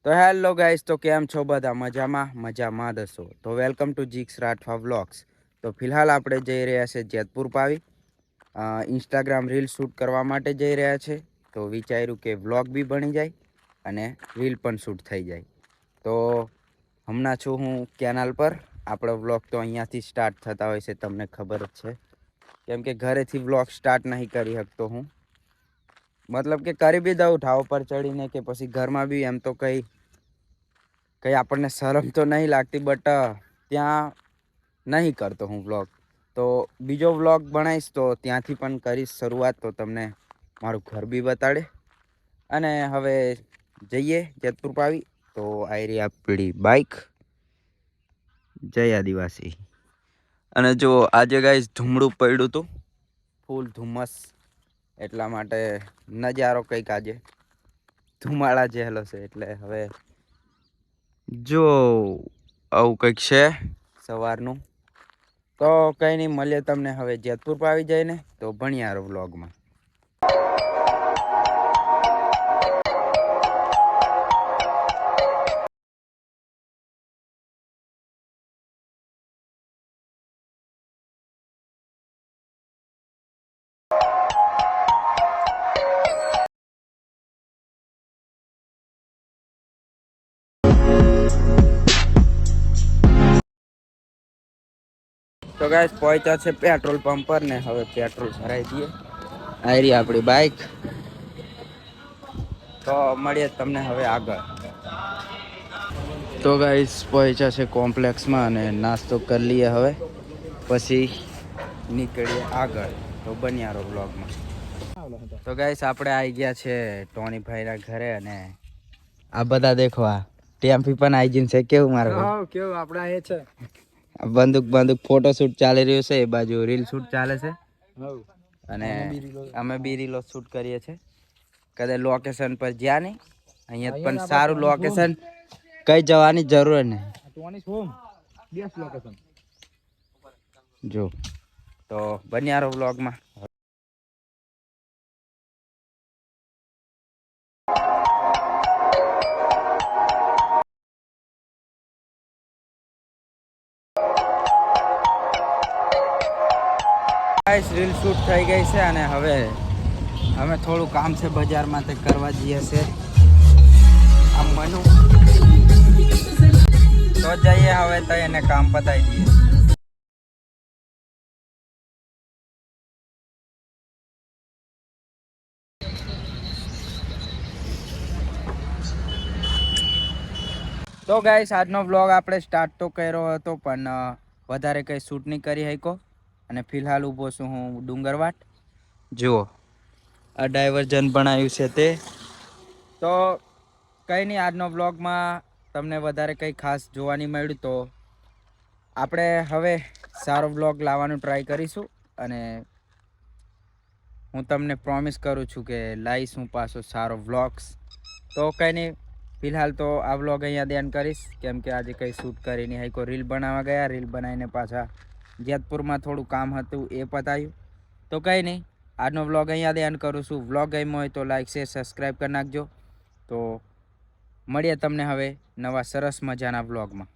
તો hello guys, તો કેમ છો બધા? મજામાં દસો. તો વેલકમ ટુ જીક્સ રાઠવા વ્લોગ્સ. તો ફિલહાલ આપણે જઈ રહ્યા છે Jetpur Pavi. Instagram reel shoot કરવા માટે જઈ રહ્યા છે. તો વિચાર્યું કે વ્લોગ બી બની જાય અને રીલ પણ શૂટ થઈ જાય. તો હમણાં છું હું કેનાલ પર. આપણો વ્લોગ તો અહીંયાથી સ્ટાર્ટ થતા હોય છે, તમને ખબર જ છે. કેમ કે ઘરેથી વ્લોગ સ્ટાર્ટ નહીં કરી શકતો હું. મતલબ કે કરી બી દઉં ઠાવ પર ચડીને, કે પછી ઘરમાં બી એમ તો કંઈ આપણને શરમ તો નહીં લાગતી, બટ ત્યાં નહીં કરતો હું વ્લોગ. તો બીજો વ્લોગ બનાવીશ તો ત્યાંથી પણ કરીશ શરૂઆત, તો તમને મારું ઘર બી બતાડે. અને હવે જઈએ જેતપુર પાવી. તો આવી રહી આપણી બાઇક. જય આદિવાસી. અને જો આજે ગાઈસ ધૂમડું પડ્યું હતું, ફૂલ ધુમ્મસ, એટલા માટે નજારો કંઈક આજે ધુમાડા જેલો છે. એટલે હવે જો આવું કંઈક છે સવારનું. તો કંઈ નહીં, મળીએ તમને હવે જેતપુર પર આવી જાય ને, તો ભણ્યા રહો વ્લોગમાં. તો ગાઈસ પહોંચ્યા છે પેટ્રોલ પંપ પર ને હવે પેટ્રોલ ભરાઈ દઈએ. આવી રહી આપણી બાઇક. તો મળીએ તમને હવે આગળ. તો ગાઈસ પહોંચ્યા છે કોમ્પ્લેક્સમાં અને નાસ્તો કરી લઈએ હવે, પછી નીકળીએ આગળ. તો બન્યા રહો બ્લોગમાં. તો ગાઈસ આપણે આવી ગયા છે ટોનીભાઈના ઘરે, અને આ બધા દેખવા ટેમ્પી પણ આવી ગયું છે. કેવું મારે કેવું આપડા એ છે બંદૂક ફોટો શૂટ ચાલી રહ્યું છે, એ બાજુ રીલ શૂટ ચાલે છે. અને અમે બી રીલો શૂટ કરીએ છીએ. કદાચ લોકેશન પર જ્યાં નહીં, અહીંયા પણ સારું લોકેશન, કઈ જવાની જરૂર નહીં. જો તો બન્યા રહો વ્લોગમાં. રીલ શૂટ થઈ ગઈ છે અને હવે અમે થોડું કામ છે બજારમાં, તે કરવા જઈએ છે. આમ મનુ તો જઈએ હવે, તો એને કામ પતાવી દઈએ. તો ગાઈસ આજનો વ્લોગ આપણે સ્ટાર્ટ તો કર્યો હતો, પણ વધારે કંઈ શૂટ નહીં કરી શક્યો. અને ફિલહાલ ઊભો છું હું ડુંગરવાટ. જુઓ આ ડાયવર્જન બનાવ્યું છે તે. તો કંઈ નહીં, આજનો વ્લોગમાં તમને વધારે કંઈ ખાસ જોવા નહીં મળ્યું. તો આપણે હવે સારો વ્લોગ લાવવાનું ટ્રાય કરીશું, અને હું તમને પ્રોમિસ કરું છું કે લાવીશ હું પાછો સારો વ્લોગ્સ. તો કંઈ નહીં, ફિલહાલ તો આ વ્લોગ અહીંયા ધ્યાન કરીશ, કેમ કે આજે કંઈ શૂટ કરીને હાઈકો રીલ બનાવવા ગયા. રીલ બનાવીને પાછા જેતપુરમાં થોડું કામ હતું, એ પતાવ્યું. તો કંઈ નહીં, આજનો વ્લોગ અહીંયા ધ્યાન કરું છું. વ્લોગ ગમ્યો હોય તો લાઈક શેર સબસ્ક્રાઈબ કરી નાખજો. તો મળીએ તમને હવે નવા સરસ મજાના વ્લોગમાં.